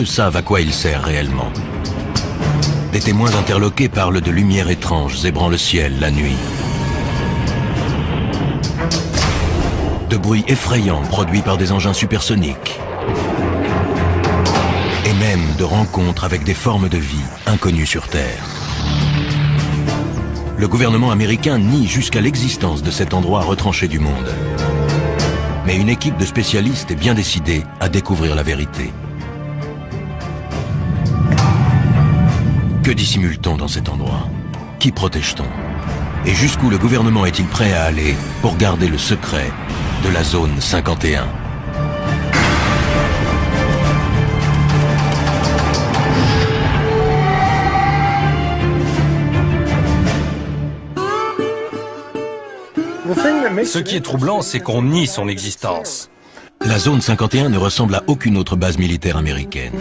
savent à quoi il sert réellement. Des témoins interloqués parlent de lumières étranges zébrant le ciel la nuit. De bruits effrayants produits par des engins supersoniques. Et même de rencontres avec des formes de vie inconnues sur Terre. Le gouvernement américain nie jusqu'à l'existence de cet endroit retranché du monde. Mais une équipe de spécialistes est bien décidée à découvrir la vérité. Que dissimule-t-on dans cet endroit? Qui protège-t-on? Et jusqu'où le gouvernement est-il prêt à aller pour garder le secret de la zone 51? Ce qui est troublant, c'est qu'on nie son existence. La zone 51 ne ressemble à aucune autre base militaire américaine.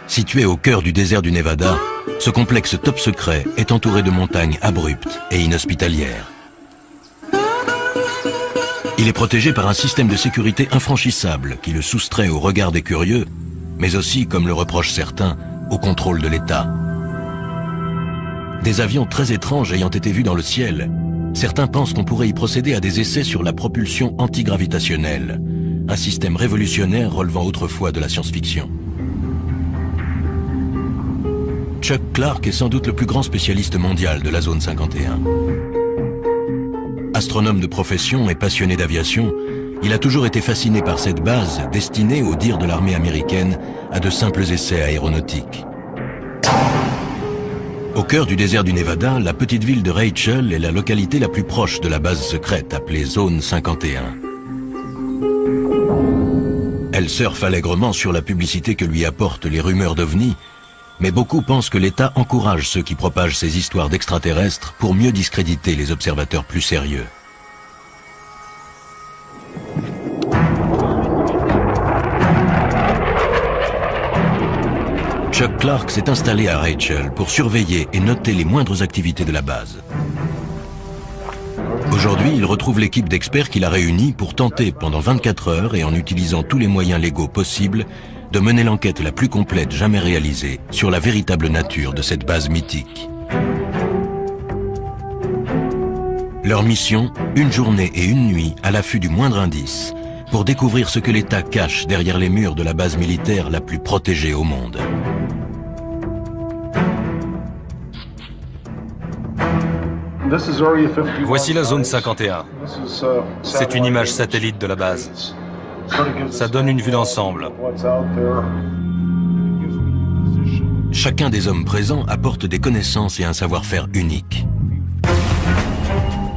Situé au cœur du désert du Nevada, ce complexe top secret est entouré de montagnes abruptes et inhospitalières. Il est protégé par un système de sécurité infranchissable qui le soustrait au regard des curieux, mais aussi, comme le reprochent certains, au contrôle de l'État. Des avions très étranges ayant été vus dans le ciel, certains pensent qu'on pourrait y procéder à des essais sur la propulsion antigravitationnelle, un système révolutionnaire relevant autrefois de la science-fiction. Chuck Clark est sans doute le plus grand spécialiste mondial de la zone 51. Astronome de profession et passionné d'aviation, il a toujours été fasciné par cette base destinée, au dire de l'armée américaine, à de simples essais aéronautiques. Au cœur du désert du Nevada, la petite ville de Rachel est la localité la plus proche de la base secrète appelée Zone 51. Elle surfe allègrement sur la publicité que lui apportent les rumeurs d'OVNI, mais beaucoup pensent que l'État encourage ceux qui propagent ces histoires d'extraterrestres pour mieux discréditer les observateurs plus sérieux. Chuck Clark s'est installé à Rachel pour surveiller et noter les moindres activités de la base. Aujourd'hui, il retrouve l'équipe d'experts qu'il a réunie pour tenter pendant 24 heures et en utilisant tous les moyens légaux possibles de mener l'enquête la plus complète jamais réalisée sur la véritable nature de cette base mythique. Leur mission, une journée et une nuit à l'affût du moindre indice, pour découvrir ce que l'État cache derrière les murs de la base militaire la plus protégée au monde. Voici la zone 51. C'est une image satellite de la base. Ça donne une vue d'ensemble. Chacun des hommes présents apporte des connaissances et un savoir-faire unique.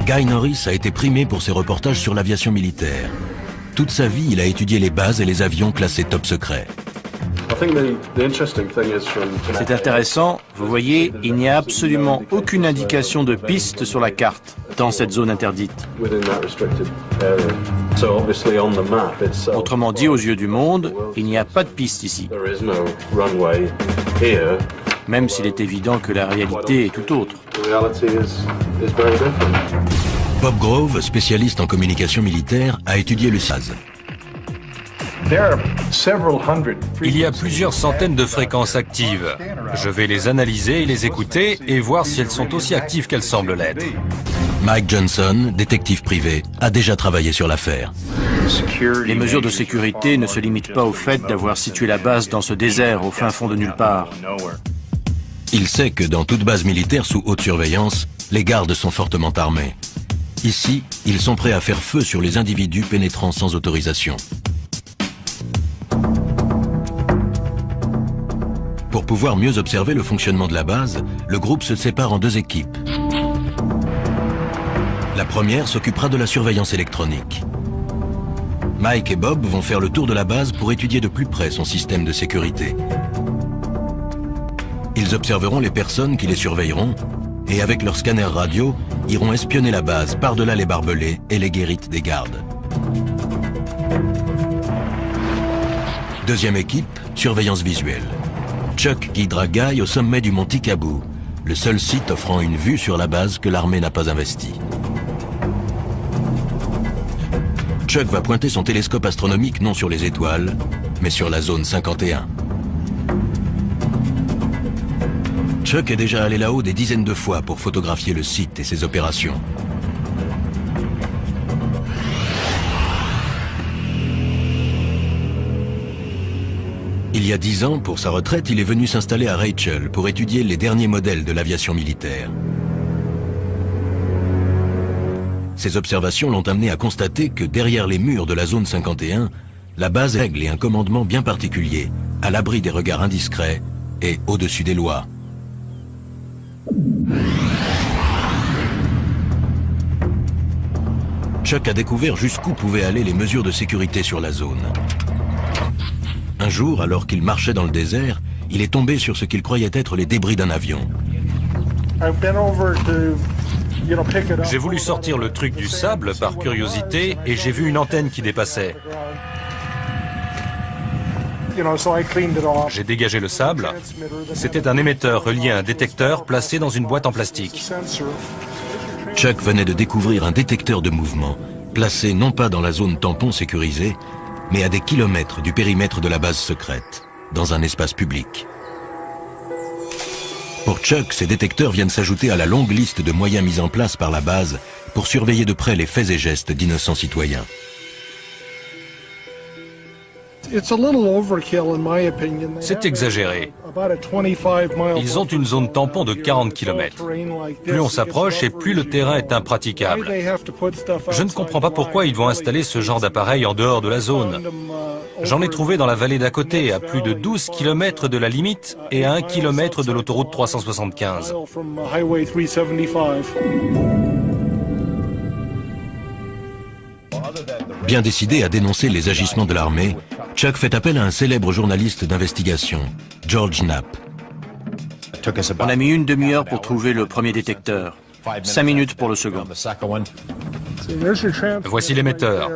Guy Norris a été primé pour ses reportages sur l'aviation militaire. Toute sa vie, il a étudié les bases et les avions classés top secret. C'est intéressant, vous voyez, il n'y a absolument aucune indication de piste sur la carte dans cette zone interdite. Autrement dit, aux yeux du monde, il n'y a pas de piste ici. Même s'il est évident que la réalité est tout autre. Bob Grove, spécialiste en communication militaire, a étudié le SAZ. Il y a plusieurs centaines de fréquences actives. Je vais les analyser et les écouter et voir si elles sont aussi actives qu'elles semblent l'être. Mike Johnson, détective privé, a déjà travaillé sur l'affaire. Les mesures de sécurité ne se limitent pas au fait d'avoir situé la base dans ce désert au fin fond de nulle part. Il sait que dans toute base militaire sous haute surveillance, les gardes sont fortement armés. Ici, ils sont prêts à faire feu sur les individus pénétrant sans autorisation. Pour pouvoir mieux observer le fonctionnement de la base, le groupe se sépare en deux équipes. La première s'occupera de la surveillance électronique. Mike et Bob vont faire le tour de la base pour étudier de plus près son système de sécurité. Ils observeront les personnes qui les surveilleront et avec leur scanner radio, iront espionner la base par-delà les barbelés et les guérites des gardes. Deuxième équipe, surveillance visuelle. Chuck guidera Guy au sommet du mont Tikabou, le seul site offrant une vue sur la base que l'armée n'a pas investie. Chuck va pointer son télescope astronomique non sur les étoiles, mais sur la zone 51. Chuck est déjà allé là-haut des dizaines de fois pour photographier le site et ses opérations. Il y a 10 ans, pour sa retraite, il est venu s'installer à Rachel pour étudier les derniers modèles de l'aviation militaire. Ses observations l'ont amené à constater que derrière les murs de la zone 51, la base règle et un commandement bien particulier, à l'abri des regards indiscrets et au-dessus des lois. Chuck a découvert jusqu'où pouvaient aller les mesures de sécurité sur la zone. Un jour, alors qu'il marchait dans le désert, il est tombé sur ce qu'il croyait être les débris d'un avion. J'ai voulu sortir le truc du sable par curiosité et j'ai vu une antenne qui dépassait. J'ai dégagé le sable. C'était un émetteur relié à un détecteur placé dans une boîte en plastique. Chuck venait de découvrir un détecteur de mouvement, placé non pas dans la zone tampon sécurisée, mais à des kilomètres du périmètre de la base secrète, dans un espace public. Pour Chuck, ces détecteurs viennent s'ajouter à la longue liste de moyens mis en place par la base pour surveiller de près les faits et gestes d'innocents citoyens. C'est exagéré. Ils ont une zone tampon de 40 km. Plus on s'approche et plus le terrain est impraticable. Je ne comprends pas pourquoi ils vont installer ce genre d'appareil en dehors de la zone. J'en ai trouvé dans la vallée d'à côté, à plus de 12 km de la limite et à 1 km de l'autoroute 375. Bien décidé à dénoncer les agissements de l'armée, Chuck fait appel à un célèbre journaliste d'investigation, George Knapp. On a mis une demi-heure pour trouver le premier détecteur, 5 minutes pour le second. Voici l'émetteur.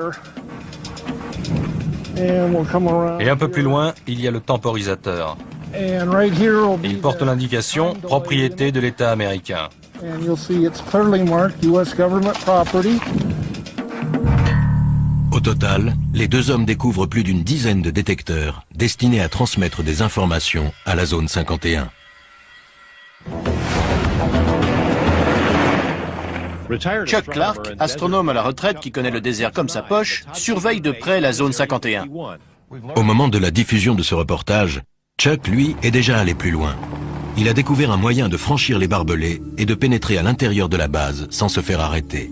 Et un peu plus loin, il y a le temporisateur. Il porte l'indication « propriété de l'État américain ». Au total, les deux hommes découvrent plus d'une dizaine de détecteurs destinés à transmettre des informations à la zone 51. Chuck Clark, astronome à la retraite qui connaît le désert comme sa poche, surveille de près la zone 51. Au moment de la diffusion de ce reportage, Chuck, lui, est déjà allé plus loin. Il a découvert un moyen de franchir les barbelés et de pénétrer à l'intérieur de la base sans se faire arrêter.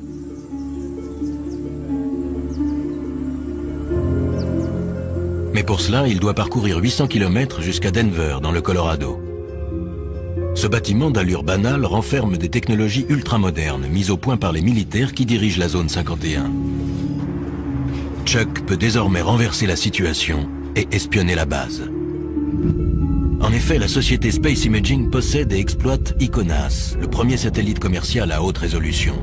Mais pour cela, il doit parcourir 800 km jusqu'à Denver, dans le Colorado. Ce bâtiment d'allure banale renferme des technologies ultramodernes mises au point par les militaires qui dirigent la zone 51. Chuck peut désormais renverser la situation et espionner la base. En effet, la société Space Imaging possède et exploite ICONAS, le premier satellite commercial à haute résolution.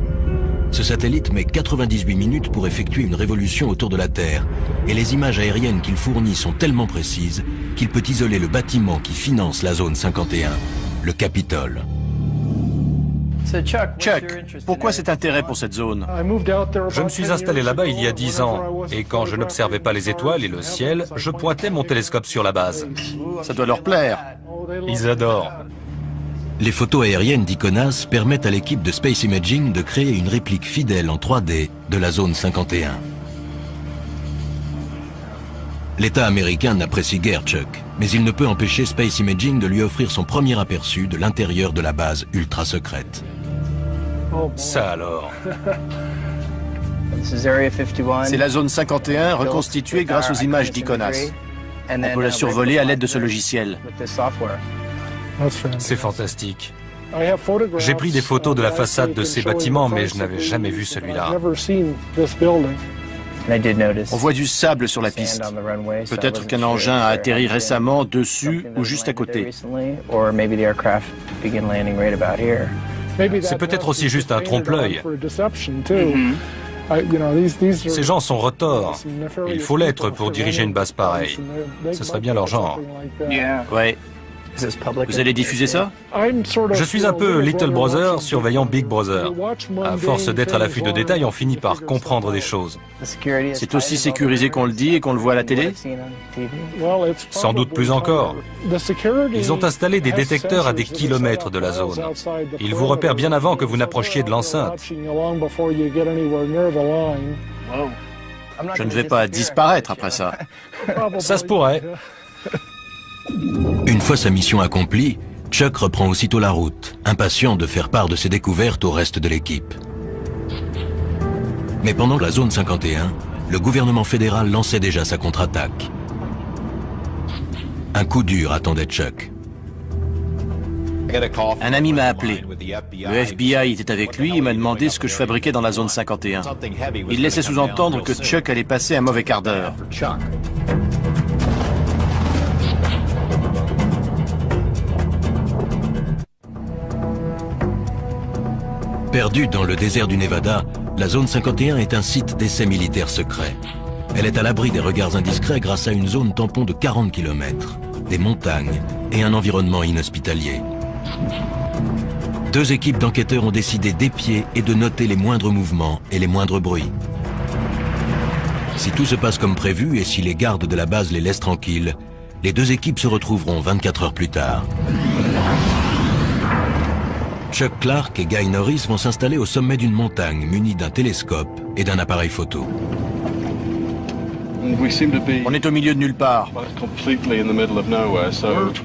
Ce satellite met 98 minutes pour effectuer une révolution autour de la Terre, et les images aériennes qu'il fournit sont tellement précises qu'il peut isoler le bâtiment qui finance la zone 51, le Capitole. Chuck, pourquoi cet intérêt pour cette zone? Je me suis installé là-bas il y a 10 ans, et quand je n'observais pas les étoiles et le ciel, je pointais mon télescope sur la base. Ça doit leur plaire. Ils adorent. Les photos aériennes d'ICONAS permettent à l'équipe de Space Imaging de créer une réplique fidèle en 3D de la zone 51. L'État américain n'apprécie guère Chuck, mais il ne peut empêcher Space Imaging de lui offrir son premier aperçu de l'intérieur de la base ultra secrète. Ça alors. C'est la zone 51 reconstituée grâce aux images d'ICONAS. On peut la survoler à l'aide de ce logiciel. C'est fantastique. J'ai pris des photos de la façade de ces bâtiments, mais je n'avais jamais vu celui-là. On voit du sable sur la piste. Peut-être qu'un engin a atterri récemment dessus ou juste à côté. C'est peut-être aussi juste un trompe-l'œil. Ces gens sont retors. Il faut l'être pour diriger une base pareille. Ce serait bien leur genre. Ouais. Vous allez diffuser ça? Je suis un peu Little Brother surveillant Big Brother. À force d'être à l'affût de détails, on finit par comprendre des choses. C'est aussi sécurisé qu'on le dit et qu'on le voit à la télé? Sans doute plus encore. Ils ont installé des détecteurs à des kilomètres de la zone. Ils vous repèrent bien avant que vous n'approchiez de l'enceinte. Je ne vais pas disparaître après ça. Ça se pourrait. Une fois sa mission accomplie, Chuck reprend aussitôt la route, impatient de faire part de ses découvertes au reste de l'équipe. Mais pendant la zone 51, le gouvernement fédéral lançait déjà sa contre-attaque. Un coup dur attendait Chuck. Un ami m'a appelé. Le FBI était avec lui et m'a demandé ce que je fabriquais dans la zone 51. Il laissait sous-entendre que Chuck allait passer un mauvais quart d'heure. Perdue dans le désert du Nevada, la zone 51 est un site d'essai militaire secret. Elle est à l'abri des regards indiscrets grâce à une zone tampon de 40 km, des montagnes et un environnement inhospitalier. Deux équipes d'enquêteurs ont décidé d'épier et de noter les moindres mouvements et les moindres bruits. Si tout se passe comme prévu et si les gardes de la base les laissent tranquilles, les deux équipes se retrouveront 24 heures plus tard. Chuck Clark et Guy Norris vont s'installer au sommet d'une montagne munis d'un télescope et d'un appareil photo. On est au milieu de nulle part.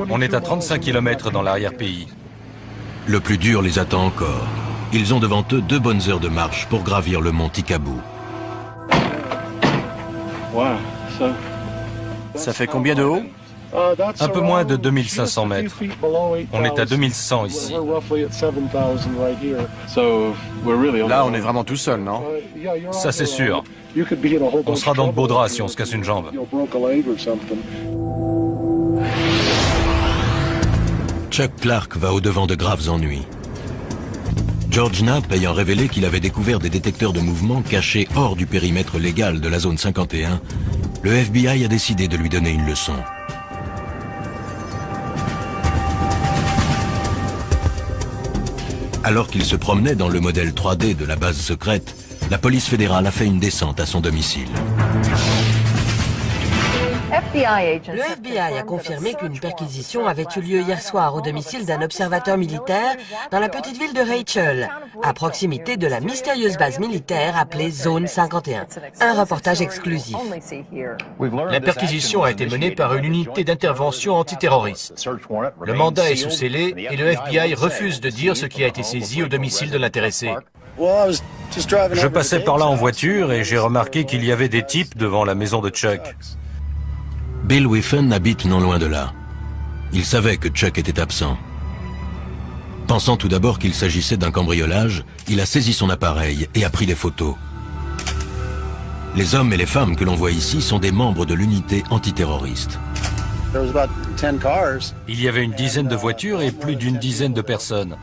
On est à 35 km dans l'arrière-pays. Le plus dur les attend encore. Ils ont devant eux 2 bonnes heures de marche pour gravir le mont Tikabou. Ça fait combien de haut? Un peu moins de 2500 mètres. On est à 2100 ici. Là, on est vraiment tout seul, non? Ça, c'est sûr. On sera dans le beau drap si on se casse une jambe. Chuck Clark va au-devant de graves ennuis. George Knapp ayant révélé qu'il avait découvert des détecteurs de mouvement cachés hors du périmètre légal de la zone 51, le FBI a décidé de lui donner une leçon. Alors qu'il se promenait dans le modèle 3D de la base secrète, la police fédérale a fait une descente à son domicile. Le FBI a confirmé qu'une perquisition avait eu lieu hier soir au domicile d'un observateur militaire dans la petite ville de Rachel, à proximité de la mystérieuse base militaire appelée Zone 51. Un reportage exclusif. La perquisition a été menée par une unité d'intervention antiterroriste. Le mandat est sous scellé et le FBI refuse de dire ce qui a été saisi au domicile de l'intéressé. Je passais par là en voiture et j'ai remarqué qu'il y avait des types devant la maison de Chuck. Bill Whiffen habite non loin de là. Il savait que Chuck était absent. Pensant tout d'abord qu'il s'agissait d'un cambriolage, il a saisi son appareil et a pris des photos. Les hommes et les femmes que l'on voit ici sont des membres de l'unité antiterroriste. Il y avait une dizaine de voitures et plus d'une dizaine de personnes.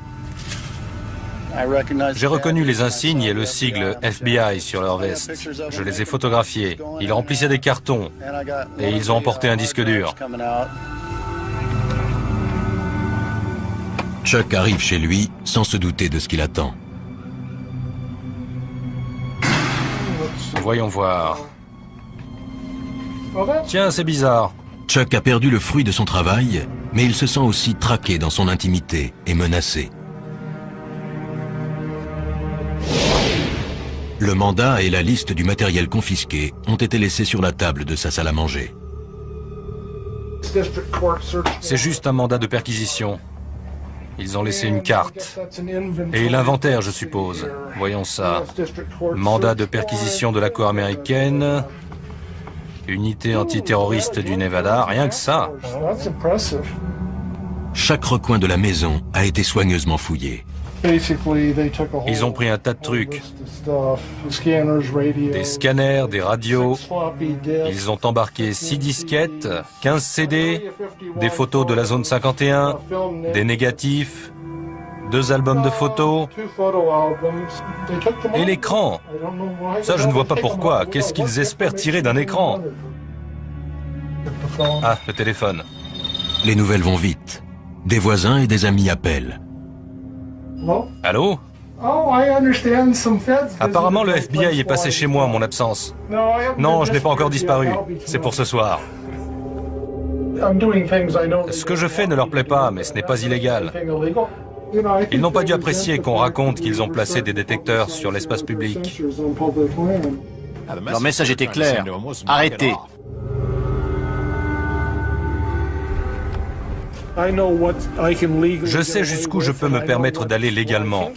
J'ai reconnu les insignes et le sigle FBI sur leur veste. Je les ai photographiés. Ils remplissaient des cartons et ils ont emporté un disque dur. Chuck arrive chez lui sans se douter de ce qu'il attend. Voyons voir. Tiens, c'est bizarre. Chuck a perdu le fruit de son travail, mais il se sent aussi traqué dans son intimité et menacé. Le mandat et la liste du matériel confisqué ont été laissés sur la table de sa salle à manger. C'est juste un mandat de perquisition. Ils ont laissé une carte. Et l'inventaire, je suppose. Voyons ça. Mandat de perquisition de la Cour américaine. Unité antiterroriste du Nevada. Rien que ça. Chaque recoin de la maison a été soigneusement fouillé. Ils ont pris un tas de trucs. Des scanners, des radios. Ils ont embarqué 6 disquettes, 15 CD, des photos de la zone 51, des négatifs, 2 albums de photos et l'écran. Ça, je ne vois pas pourquoi. Qu'est-ce qu'ils espèrent tirer d'un écran? Ah, le téléphone. Les nouvelles vont vite. Des voisins et des amis appellent. Allô? Apparemment, le FBI est passé chez moi en mon absence. Non, je n'ai pas encore disparu. C'est pour ce soir. Ce que je fais ne leur plaît pas, mais ce n'est pas illégal. Ils n'ont pas dû apprécier qu'on raconte qu'ils ont placé des détecteurs sur l'espace public. Leur message était clair. Arrêtez. Je sais jusqu'où je peux me permettre d'aller légalement.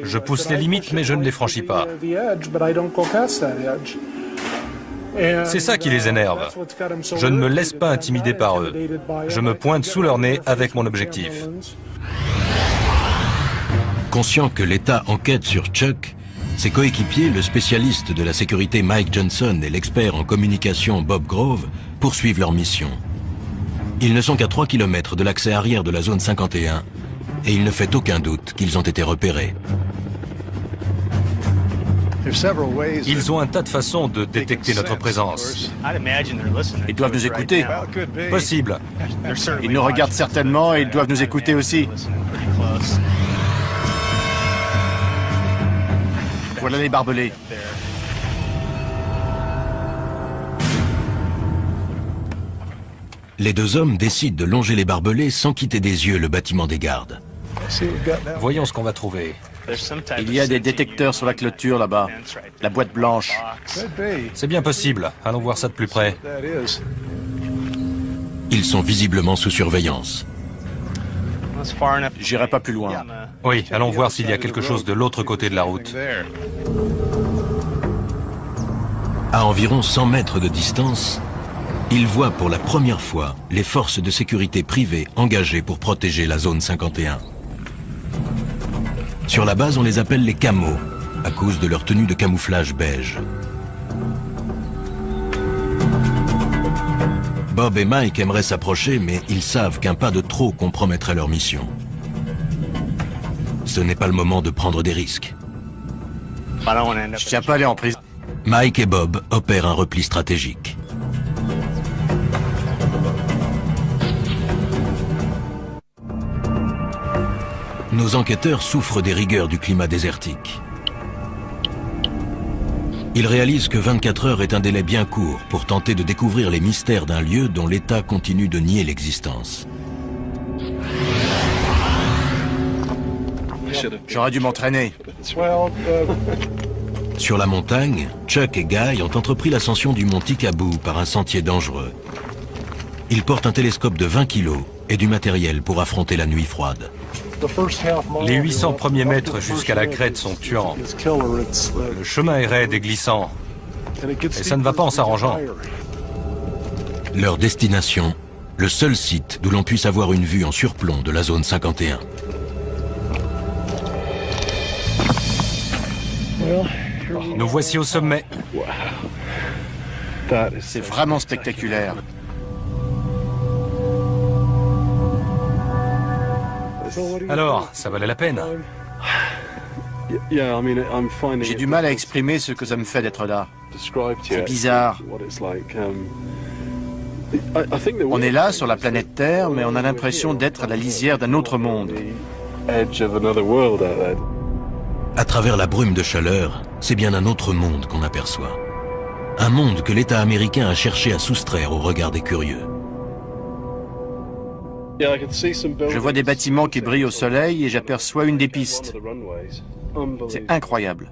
Je pousse les limites, mais je ne les franchis pas. C'est ça qui les énerve. Je ne me laisse pas intimider par eux. Je me pointe sous leur nez avec mon objectif. Conscient que l'État enquête sur Chuck, ses coéquipiers, le spécialiste de la sécurité Mike Johnson et l'expert en communication Bob Grove, poursuivent leur mission. Ils ne sont qu'à 3 km de l'accès arrière de la zone 51 et il ne fait aucun doute qu'ils ont été repérés. Ils ont un tas de façons de détecter notre présence. Ils doivent nous écouter. Possible. Ils nous regardent certainement et ils doivent nous écouter aussi. Voilà les barbelés. Les deux hommes décident de longer les barbelés sans quitter des yeux le bâtiment des gardes. Voyons ce qu'on va trouver. Il y a des détecteurs sur la clôture là-bas. La boîte blanche. C'est bien possible. Allons voir ça de plus près. Ils sont visiblement sous surveillance. J'irai pas plus loin. Oui, allons voir s'il y a quelque chose de l'autre côté de la route. À environ 100 mètres de distance, ils voient pour la première fois les forces de sécurité privées engagées pour protéger la zone 51. Sur la base, on les appelle les camos, à cause de leur tenue de camouflage beige. Bob et Mike aimeraient s'approcher, mais ils savent qu'un pas de trop compromettrait leur mission. Ce n'est pas le moment de prendre des risques. Je tiens pas à aller en prison. Mike et Bob opèrent un repli stratégique. Nos enquêteurs souffrent des rigueurs du climat désertique. Ils réalisent que 24 heures est un délai bien court pour tenter de découvrir les mystères d'un lieu dont l'État continue de nier l'existence. J'aurais dû m'entraîner. Sur la montagne, Chuck et Guy ont entrepris l'ascension du mont Tikaboo par un sentier dangereux. Ils portent un télescope de 20 kg et du matériel pour affronter la nuit froide. Les 800 premiers mètres jusqu'à la crête sont tuants. Le chemin est raide et glissant. Et ça ne va pas en s'arrangeant. Leur destination, le seul site d'où l'on puisse avoir une vue en surplomb de la zone 51. Nous voici au sommet. C'est vraiment spectaculaire. Alors, ça valait la peine. J'ai du mal à exprimer ce que ça me fait d'être là. C'est bizarre. On est là, sur la planète Terre, mais on a l'impression d'être à la lisière d'un autre monde. À travers la brume de chaleur, c'est bien un autre monde qu'on aperçoit. Un monde que l'État américain a cherché à soustraire au regard des curieux. Je vois des bâtiments qui brillent au soleil et j'aperçois une des pistes. C'est incroyable.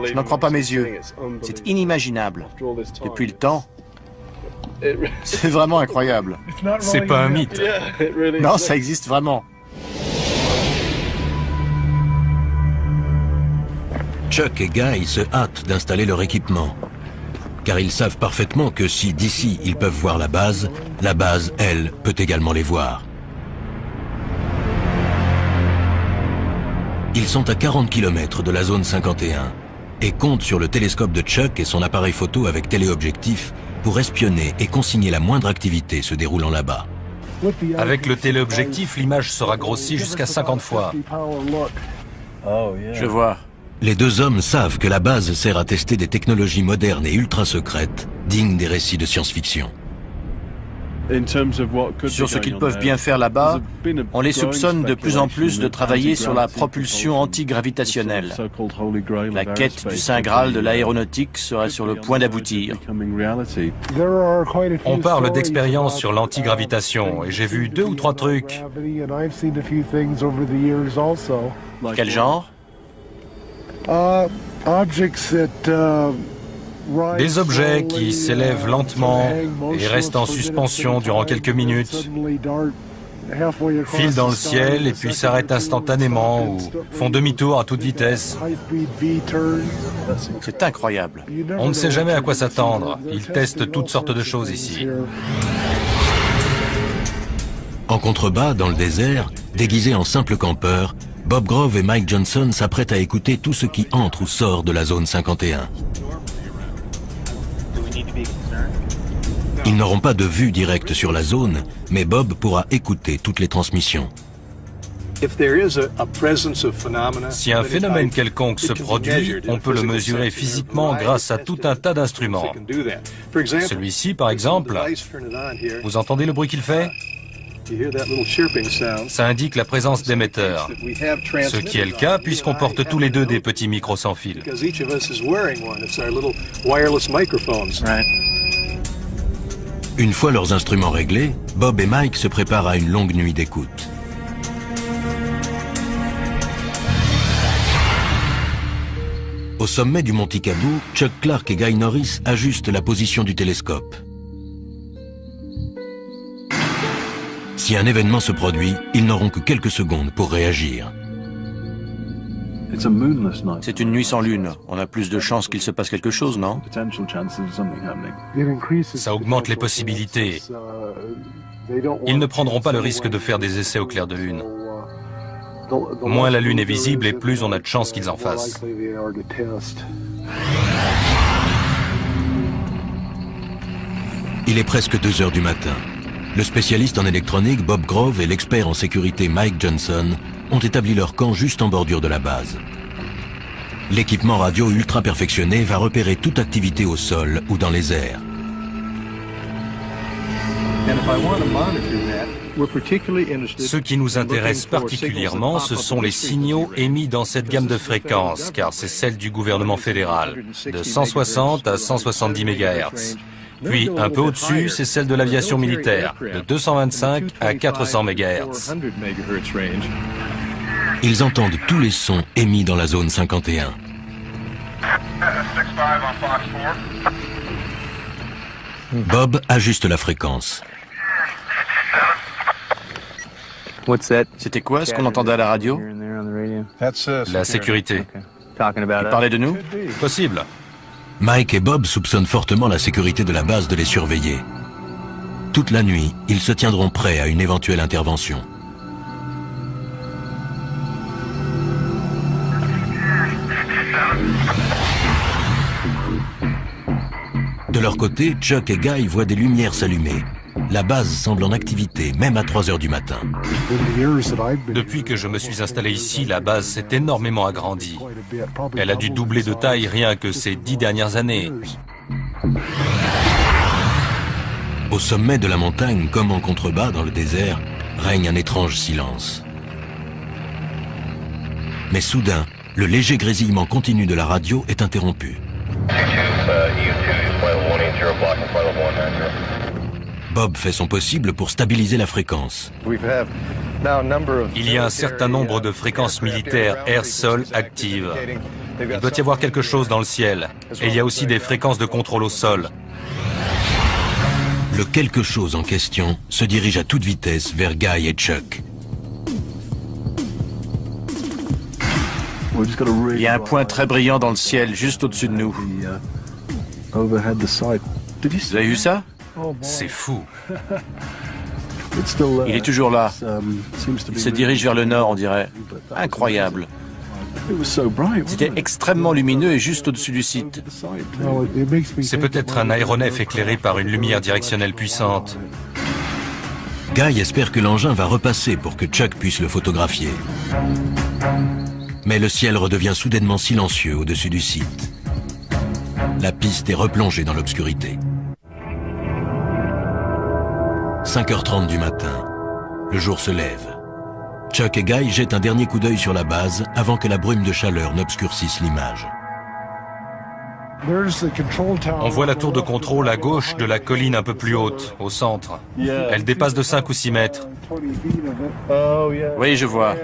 Je n'en crois pas mes yeux. C'est inimaginable. Depuis le temps, c'est vraiment incroyable. C'est pas un mythe. Non, ça existe vraiment. Chuck et Guy se hâtent d'installer leur équipement, car ils savent parfaitement que si d'ici ils peuvent voir la base, elle, peut également les voir. Ils sont à 40 km de la zone 51 et comptent sur le télescope de Chuck et son appareil photo avec téléobjectif pour espionner et consigner la moindre activité se déroulant là-bas. Avec le téléobjectif, l'image sera grossie jusqu'à 50 fois. Je vois. Les deux hommes savent que la base sert à tester des technologies modernes et ultra secrètes, dignes des récits de science-fiction. Sur ce qu'ils peuvent bien faire là-bas, on les soupçonne de plus en plus de travailler sur la propulsion antigravitationnelle. La quête du Saint Graal de l'aéronautique serait sur le point d'aboutir. On parle d'expérience sur l'antigravitation et j'ai vu 2 ou 3 trucs. Quel genre? Des objets qui s'élèvent lentement et restent en suspension durant quelques minutes, filent dans le ciel et puis s'arrêtent instantanément ou font demi-tour à toute vitesse. C'est incroyable. On ne sait jamais à quoi s'attendre. Ils testent toutes sortes de choses ici. En contrebas, dans le désert, déguisés en simples campeurs, Bob Grove et Mike Johnson s'apprêtent à écouter tout ce qui entre ou sort de la zone 51. Ils n'auront pas de vue directe sur la zone, mais Bob pourra écouter toutes les transmissions. Si un phénomène quelconque se produit, on peut le mesurer physiquement grâce à tout un tas d'instruments. Celui-ci, par exemple, vous entendez le bruit qu'il fait? Ça indique la présence d'émetteurs, ce qui est le cas puisqu'on porte tous les deux des petits micros sans fil. Une fois leurs instruments réglés, Bob et Mike se préparent à une longue nuit d'écoute. Au sommet du Mont Ticaboo, Chuck Clark et Guy Norris ajustent la position du télescope. Si un événement se produit, ils n'auront que quelques secondes pour réagir. C'est une nuit sans lune. On a plus de chances qu'il se passe quelque chose, non? Ça augmente les possibilités. Ils ne prendront pas le risque de faire des essais au clair de lune. Moins la lune est visible et plus on a de chances qu'ils en fassent. Il est presque 2 heures du matin. Le spécialiste en électronique Bob Grove et l'expert en sécurité Mike Johnson ont établi leur camp juste en bordure de la base. L'équipement radio ultra perfectionné va repérer toute activité au sol ou dans les airs. Ce qui nous intéresse particulièrement, ce sont les signaux émis dans cette gamme de fréquences, car c'est celle du gouvernement fédéral, de 160 à 170 MHz. Puis, un peu au-dessus, c'est celle de l'aviation militaire, de 225 à 400 MHz. Ils entendent tous les sons émis dans la zone 51. Bob ajuste la fréquence. C'était quoi ce qu'on entendait à la radio? La sécurité. Il parlait de nous? Possible. Mike et Bob soupçonnent fortement la sécurité de la base de les surveiller. Toute la nuit, ils se tiendront prêts à une éventuelle intervention. De leur côté, Chuck et Guy voient des lumières s'allumer. La base semble en activité, même à 3 heures du matin. Depuis que je me suis installé ici, la base s'est énormément agrandie. Elle a dû doubler de taille rien que ces 10 dernières années. Au sommet de la montagne, comme en contrebas dans le désert, règne un étrange silence. Mais soudain, le léger grésillement continu de la radio est interrompu. Bob fait son possible pour stabiliser la fréquence. Il y a un certain nombre de fréquences militaires air-sol actives. Il doit y avoir quelque chose dans le ciel. Et il y a aussi des fréquences de contrôle au sol. Le quelque chose en question se dirige à toute vitesse vers Guy et Chuck. Il y a un point très brillant dans le ciel, juste au-dessus de nous. Vous avez vu ça? C'est fou. Il est toujours là. Il se dirige vers le nord, on dirait. Incroyable. C'était extrêmement lumineux et juste au-dessus du site. C'est peut-être un aéronef éclairé par une lumière directionnelle puissante. Guy espère que l'engin va repasser pour que Chuck puisse le photographier. Mais le ciel redevient soudainement silencieux au-dessus du site. La piste est replongée dans l'obscurité. 5h30 du matin. Le jour se lève. Chuck et Guy jettent un dernier coup d'œil sur la base avant que la brume de chaleur n'obscurcisse l'image. On voit la tour de contrôle à gauche de la colline un peu plus haute, au centre. Elle dépasse de 5 ou 6 mètres. Oui, je vois.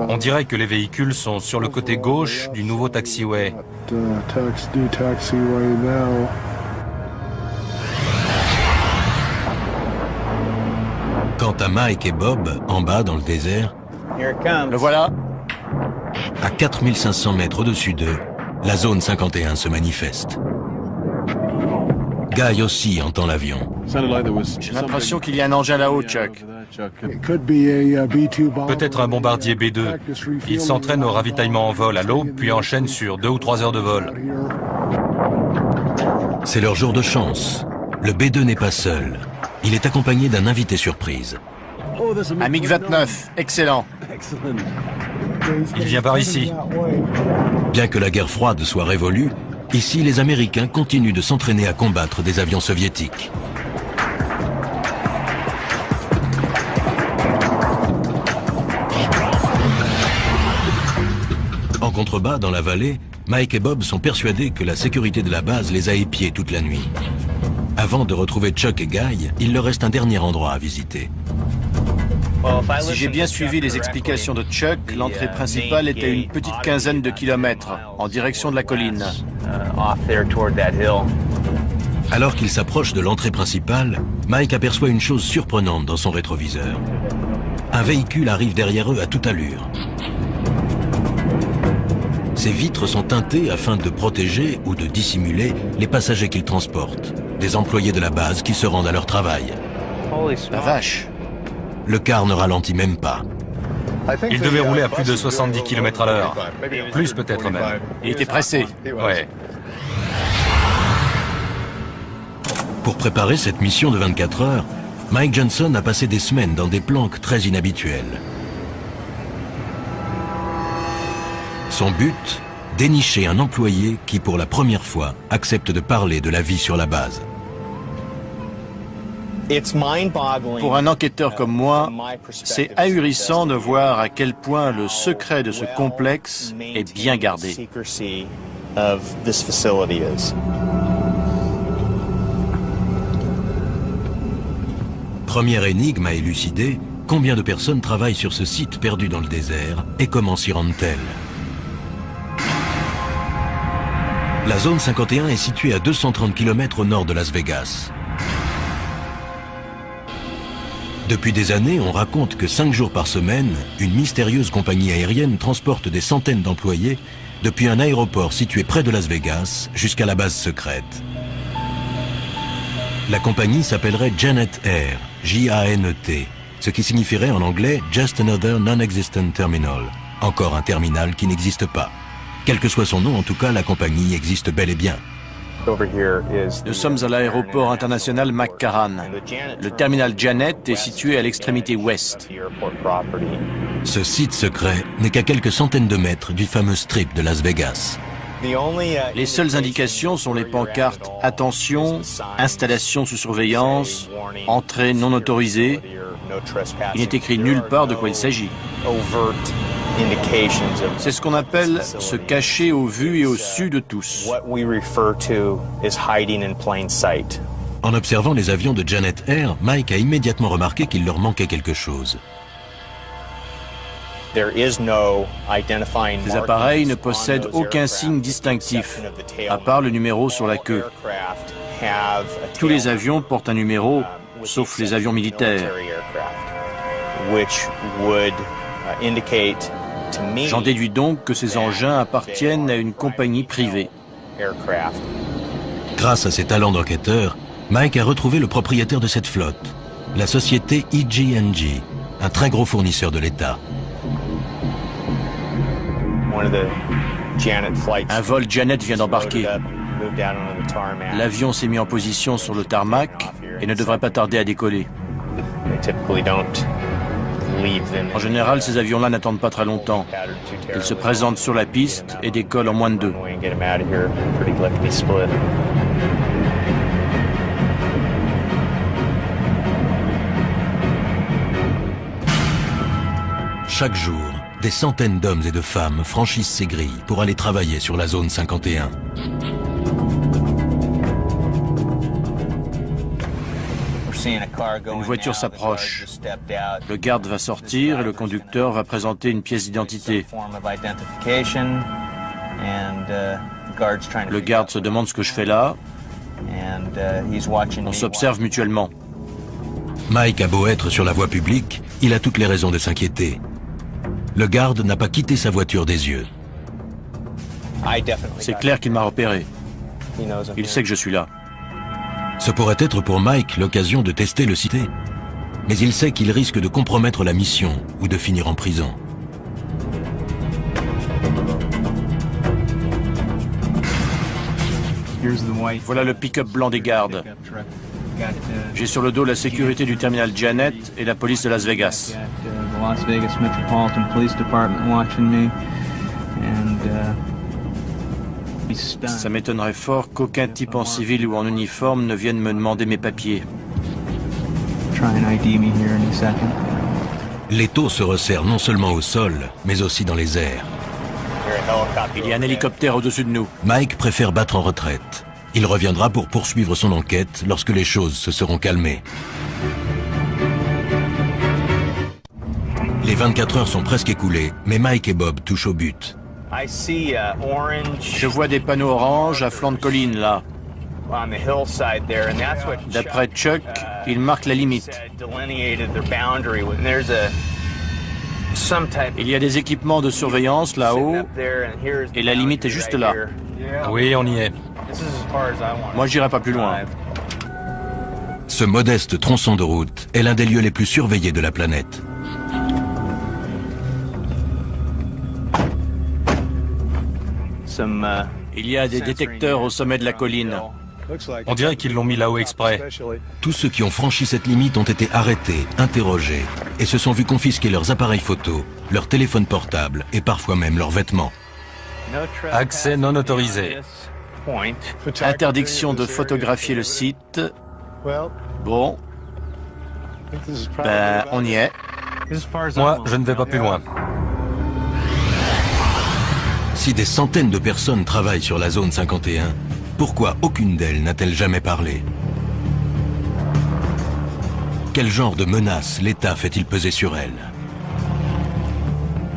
On dirait que les véhicules sont sur le côté gauche du nouveau taxiway. Quant à Mike et Bob, en bas dans le désert, Le voilà. à 4500 mètres au-dessus d'eux, la zone 51 se manifeste. Guy aussi entend l'avion. J'ai l'impression qu'il y a un engin là-haut, Chuck. Peut-être un bombardier B-2. Il s'entraîne au ravitaillement en vol à l'aube, puis enchaîne sur 2 ou 3 heures de vol. C'est leur jour de chance. Le B-2 n'est pas seul. Il est accompagné d'un invité surprise. Un MiG-29, excellent. Il vient par ici. Bien que la guerre froide soit révolue, ici les Américains continuent de s'entraîner à combattre des avions soviétiques. En contrebas, dans la vallée, Mike et Bob sont persuadés que la sécurité de la base les a épiés toute la nuit. Avant de retrouver Chuck et Guy, il leur reste un dernier endroit à visiter. Si j'ai bien suivi les explications de Chuck, l'entrée principale était à une petite quinzaine de kilomètres, en direction de la colline. Alors qu'il s'approche de l'entrée principale, Mike aperçoit une chose surprenante dans son rétroviseur. Un véhicule arrive derrière eux à toute allure. Ses vitres sont teintées afin de protéger ou de dissimuler les passagers qu'ils transportent, des employés de la base qui se rendent à leur travail. La vache. Le car ne ralentit même pas. Il devait rouler à plus de 70 km à l'heure. Plus peut-être même. Il était pressé. Ouais. Pour préparer cette mission de 24 heures, Mike Johnson a passé des semaines dans des planques très inhabituelles. Son but, dénicher un employé qui, pour la première fois, accepte de parler de la vie sur la base. Pour un enquêteur comme moi, c'est ahurissant de voir à quel point le secret de ce complexe est bien gardé. Première énigme à élucider, combien de personnes travaillent sur ce site perdu dans le désert et comment s'y rendent-elles? La zone 51 est située à 230 km au nord de Las Vegas. Depuis des années, on raconte que 5 jours par semaine, une mystérieuse compagnie aérienne transporte des centaines d'employés depuis un aéroport situé près de Las Vegas jusqu'à la base secrète. La compagnie s'appellerait Janet Air, J-A-N-E-T, ce qui signifierait en anglais « Just Another Non-Existent Terminal », encore un terminal qui n'existe pas. Quel que soit son nom, en tout cas, la compagnie existe bel et bien. Nous sommes à l'aéroport international McCarran. Le terminal Janet est situé à l'extrémité ouest. Ce site secret n'est qu'à quelques centaines de mètres du fameux strip de Las Vegas. Les seules indications sont les pancartes « Attention »,« Installation sous surveillance »,« Entrée non autorisée ». Il n'est écrit nulle part de quoi il s'agit. C'est ce qu'on appelle se cacher au vu et au su de tous. En observant les avions de Janet Air, Mike a immédiatement remarqué qu'il leur manquait quelque chose. Ces appareils ne possèdent aucun signe distinctif, à part le numéro sur la queue. Tous les avions portent un numéro, sauf les avions militaires. J'en déduis donc que ces engins appartiennent à une compagnie privée. Grâce à ses talents d'enquêteur, Mike a retrouvé le propriétaire de cette flotte, la société EG&G, un très gros fournisseur de l'État. Un vol Janet vient d'embarquer. L'avion s'est mis en position sur le tarmac et ne devrait pas tarder à décoller. En général, ces avions-là n'attendent pas très longtemps. Ils se présentent sur la piste et décollent en moins de 2. Chaque jour, des centaines d'hommes et de femmes franchissent ces grilles pour aller travailler sur la zone 51. Une voiture s'approche. Le garde va sortir et le conducteur va présenter une pièce d'identité. Le garde se demande ce que je fais là. On s'observe mutuellement. Mike a beau être sur la voie publique, il a toutes les raisons de s'inquiéter. Le garde n'a pas quitté sa voiture des yeux. C'est clair qu'il m'a repéré. Il sait que je suis là. Ce pourrait être pour Mike l'occasion de tester le cité. Mais il sait qu'il risque de compromettre la mission ou de finir en prison. Voilà le pick-up blanc des gardes. J'ai sur le dos la sécurité du terminal Janet et la police de Las Vegas. Ça m'étonnerait fort qu'aucun type en civil ou en uniforme ne vienne me demander mes papiers. L'étau se resserre non seulement au sol, mais aussi dans les airs. Il y a un hélicoptère au-dessus de nous. Mike préfère battre en retraite. Il reviendra pour poursuivre son enquête lorsque les choses se seront calmées. Les 24 heures sont presque écoulées, mais Mike et Bob touchent au but. Je vois des panneaux oranges à flanc de colline, là. D'après Chuck, ils marquent la limite. Il y a des équipements de surveillance là-haut, et la limite est juste là. Oui, on y est. Moi, j'irai pas plus loin. Ce modeste tronçon de route est l'un des lieux les plus surveillés de la planète. Il y a des détecteurs au sommet de la colline. On dirait qu'ils l'ont mis là-haut exprès. Tous ceux qui ont franchi cette limite ont été arrêtés, interrogés, et se sont vus confisquer leurs appareils photos, leurs téléphones portables et parfois même leurs vêtements. Accès non autorisé. Interdiction de photographier le site. Bon. Ben, on y est. Moi, je ne vais pas plus loin. Si des centaines de personnes travaillent sur la zone 51, pourquoi aucune d'elles n'a-t-elle jamais parlé? Quel genre de menace l'État fait-il peser sur elles?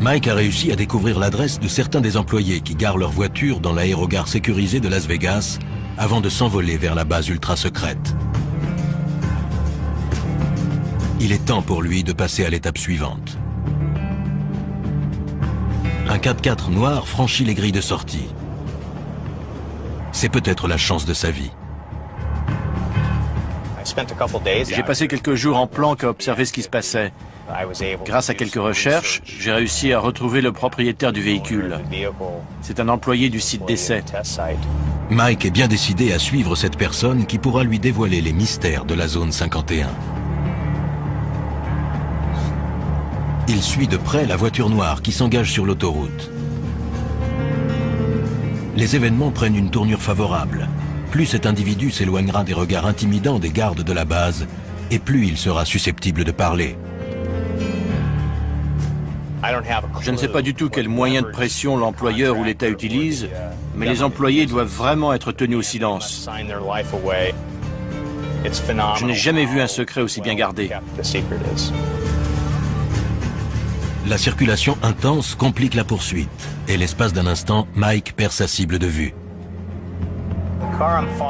Mike a réussi à découvrir l'adresse de certains des employés qui garent leur voiture dans l'aérogare sécurisé de Las Vegas avant de s'envoler vers la base ultra secrète. Il est temps pour lui de passer à l'étape suivante. Un 4x4 noir franchit les grilles de sortie. C'est peut-être la chance de sa vie. J'ai passé quelques jours en planque à observer ce qui se passait. Grâce à quelques recherches, j'ai réussi à retrouver le propriétaire du véhicule. C'est un employé du site d'essai. Mike est bien décidé à suivre cette personne qui pourra lui dévoiler les mystères de la zone 51. Il suit de près la voiture noire qui s'engage sur l'autoroute. Les événements prennent une tournure favorable. Plus cet individu s'éloignera des regards intimidants des gardes de la base, et plus il sera susceptible de parler. Je ne sais pas du tout quel moyen de pression l'employeur ou l'État utilise, mais les employés doivent vraiment être tenus au silence. Je n'ai jamais vu un secret aussi bien gardé. La circulation intense complique la poursuite, et l'espace d'un instant, Mike perd sa cible de vue.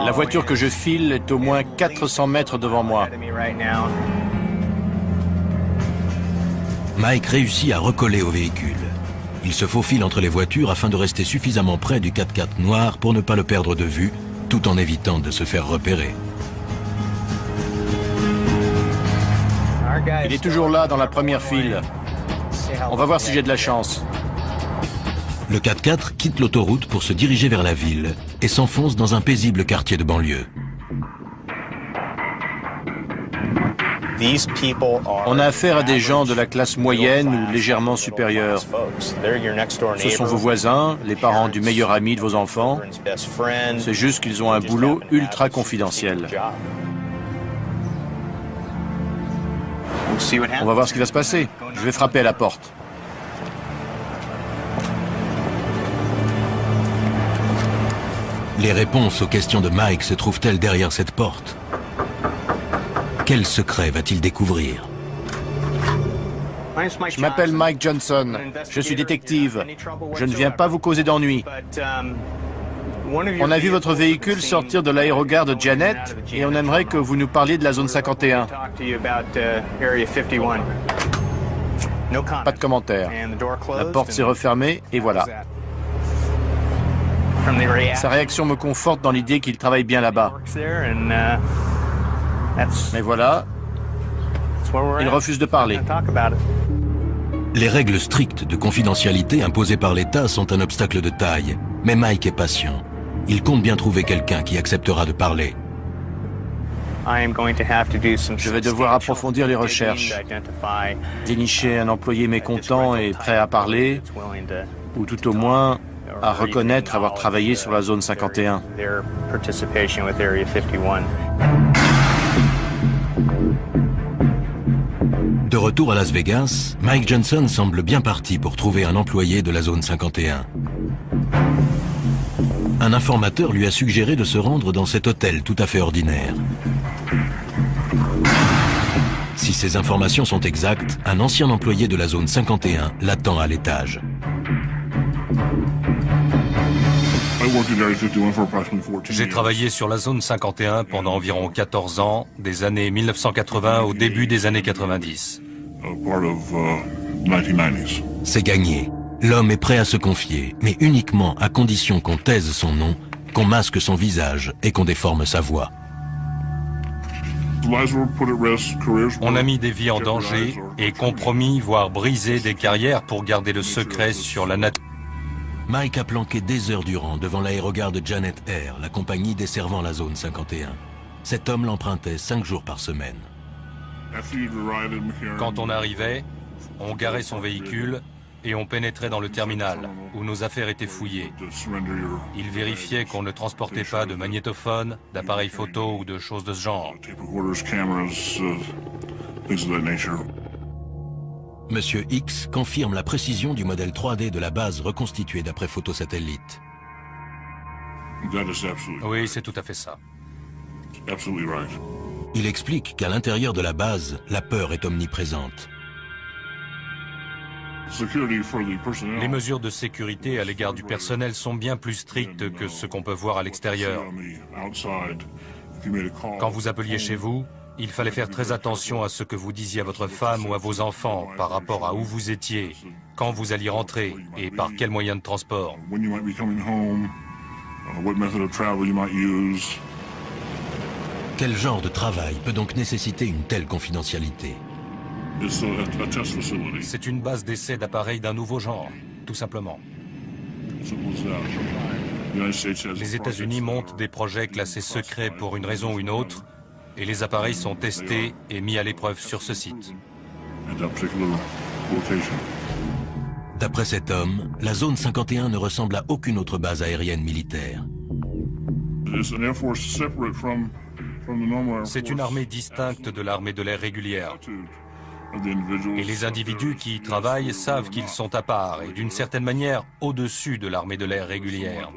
La voiture que je file est au moins 400 mètres devant moi. Mike réussit à recoller au véhicule. Il se faufile entre les voitures afin de rester suffisamment près du 4x4 noir pour ne pas le perdre de vue, tout en évitant de se faire repérer. Il est toujours là dans la première file. On va voir si j'ai de la chance. Le 4x4 quitte l'autoroute pour se diriger vers la ville et s'enfonce dans un paisible quartier de banlieue. On a affaire à des gens de la classe moyenne ou légèrement supérieure. Ce sont vos voisins, les parents du meilleur ami de vos enfants. C'est juste qu'ils ont un boulot ultra confidentiel. On va voir ce qui va se passer. Je vais frapper à la porte. Les réponses aux questions de Mike se trouvent-elles derrière cette porte? Quel secret va-t-il découvrir? Je m'appelle Mike Johnson. Je suis détective. Je ne viens pas vous causer d'ennuis. On a vu votre véhicule sortir de l'aérogare de Janet et on aimerait que vous nous parliez de la zone 51. Pas de commentaire. La porte s'est refermée et voilà. Sa réaction me conforte dans l'idée qu'il travaille bien là-bas. Mais voilà, il refuse de parler. Les règles strictes de confidentialité imposées par l'État sont un obstacle de taille. Mais Mike est patient. Il compte bien trouver quelqu'un qui acceptera de parler. Je vais devoir approfondir les recherches, dénicher un employé mécontent et prêt à parler, ou tout au moins à reconnaître avoir travaillé sur la zone 51. De retour à Las Vegas, Mike Johnson semble bien parti pour trouver un employé de la zone 51. Un informateur lui a suggéré de se rendre dans cet hôtel tout à fait ordinaire. Si ces informations sont exactes, un ancien employé de la zone 51 l'attend à l'étage. J'ai travaillé sur la zone 51 pendant environ 14 ans, des années 1980 au début des années 90. C'est gagné. L'homme est prêt à se confier, mais uniquement à condition qu'on taise son nom, qu'on masque son visage et qu'on déforme sa voix. On a mis des vies en danger et compromis, voire brisé des carrières pour garder le secret sur la nature. Mike a planqué des heures durant devant l'aérogare de Janet Air, la compagnie desservant la zone 51. Cet homme l'empruntait 5 jours par semaine. Quand on arrivait, on garait son véhicule et on pénétrait dans le terminal, où nos affaires étaient fouillées. Il vérifiait qu'on ne transportait pas de magnétophone, d'appareils photo ou de choses de ce genre. Monsieur X confirme la précision du modèle 3D de la base reconstituée d'après photosatellite. Oui, c'est tout à fait ça. Il explique qu'à l'intérieur de la base, la peur est omniprésente. Les mesures de sécurité à l'égard du personnel sont bien plus strictes que ce qu'on peut voir à l'extérieur. Quand vous appeliez chez vous, il fallait faire très attention à ce que vous disiez à votre femme ou à vos enfants par rapport à où vous étiez, quand vous alliez rentrer et par quel moyen de transport. Quel genre de travail peut donc nécessiter une telle confidentialité? C'est une base d'essai d'appareils d'un nouveau genre, tout simplement. Les États-Unis montent des projets classés secrets pour une raison ou une autre, et les appareils sont testés et mis à l'épreuve sur ce site. D'après cet homme, la zone 51 ne ressemble à aucune autre base aérienne militaire. C'est une armée distincte de l'armée de l'air régulière. Et les individus qui y travaillent savent qu'ils sont à part et d'une certaine manière au-dessus de l'armée de l'air régulière.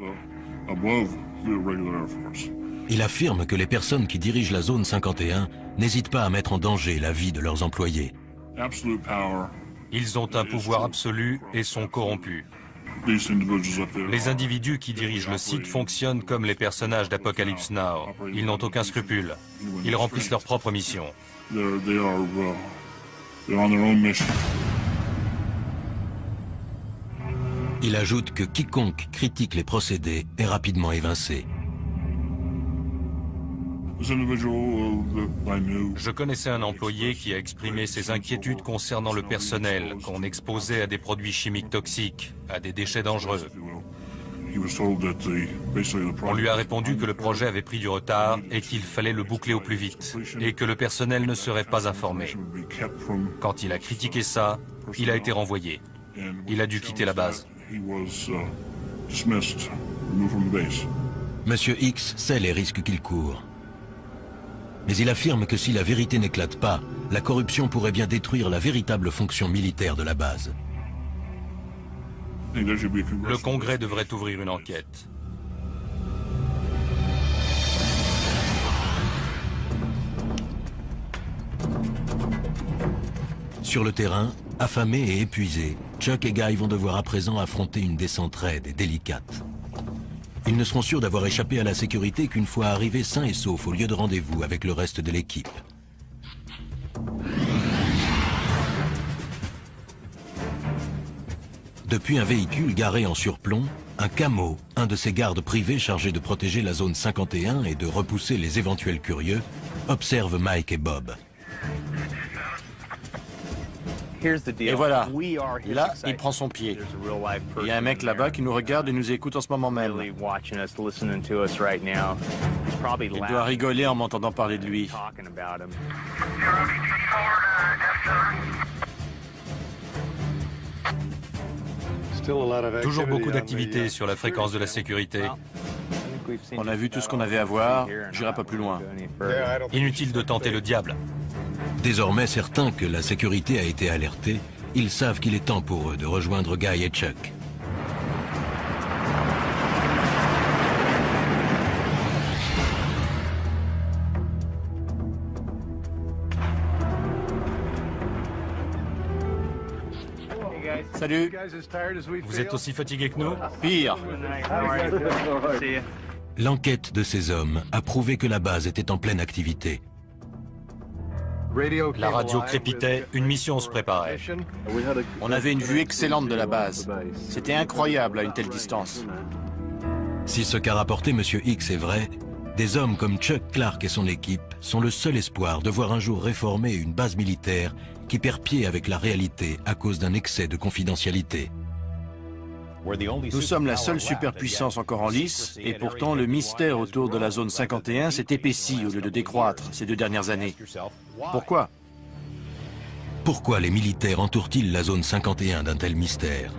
Il affirme que les personnes qui dirigent la zone 51 n'hésitent pas à mettre en danger la vie de leurs employés. Ils ont un pouvoir absolu et sont corrompus. Les individus qui dirigent le site fonctionnent comme les personnages d'Apocalypse Now. Ils n'ont aucun scrupule. Ils remplissent leur propre mission. Il ajoute que quiconque critique les procédés est rapidement évincé. Je connaissais un employé qui a exprimé ses inquiétudes concernant le personnel, qu'on exposait à des produits chimiques toxiques, à des déchets dangereux. On lui a répondu que le projet avait pris du retard et qu'il fallait le boucler au plus vite, et que le personnel ne serait pas informé. Quand il a critiqué ça, il a été renvoyé. Il a dû quitter la base. Monsieur X sait les risques qu'il court. Mais il affirme que si la vérité n'éclate pas, la corruption pourrait bien détruire la véritable fonction militaire de la base. Le Congrès devrait ouvrir une enquête. Sur le terrain, affamés et épuisés, Chuck et Guy vont devoir à présent affronter une descente raide et délicate. Ils ne seront sûrs d'avoir échappé à la sécurité qu'une fois arrivés sains et saufs au lieu de rendez-vous avec le reste de l'équipe. Depuis un véhicule garé en surplomb, un camo, un de ces gardes privés chargés de protéger la zone 51 et de repousser les éventuels curieux, observe Mike et Bob. Et voilà, là, il prend son pied. Il y a un mec là-bas qui nous regarde et nous écoute en ce moment même. Il doit rigoler en m'entendant parler de lui. Toujours beaucoup d'activités sur la fréquence de la sécurité. On a vu tout ce qu'on avait à voir, j'irai pas plus loin. Inutile de tenter le diable. Désormais certains que la sécurité a été alertée, ils savent qu'il est temps pour eux de rejoindre Guy et Chuck. Salut. Vous êtes aussi fatigués que nous? Pire. L'enquête de ces hommes a prouvé que la base était en pleine activité. La radio crépitait, une mission se préparait. On avait une vue excellente de la base. C'était incroyable à une telle distance. Si ce qu'a rapporté M. X est vrai, des hommes comme Chuck Clark et son équipe sont le seul espoir de voir un jour réformer une base militaire qui perd pied avec la réalité à cause d'un excès de confidentialité. Nous sommes la seule superpuissance encore en lice, et pourtant le mystère autour de la zone 51 s'est épaissi au lieu de décroître ces 2 dernières années. Pourquoi? Pourquoi les militaires entourent-ils la zone 51 d'un tel mystère?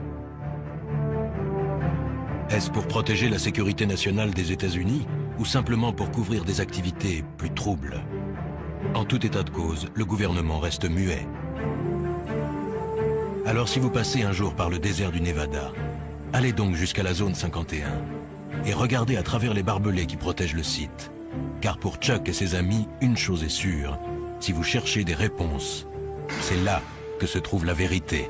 Est-ce pour protéger la sécurité nationale des États-Unis ou simplement pour couvrir des activités plus troubles? En tout état de cause, le gouvernement reste muet. Alors si vous passez un jour par le désert du Nevada, allez donc jusqu'à la zone 51 et regardez à travers les barbelés qui protègent le site. Car pour Chuck et ses amis, une chose est sûre, si vous cherchez des réponses, c'est là que se trouve la vérité.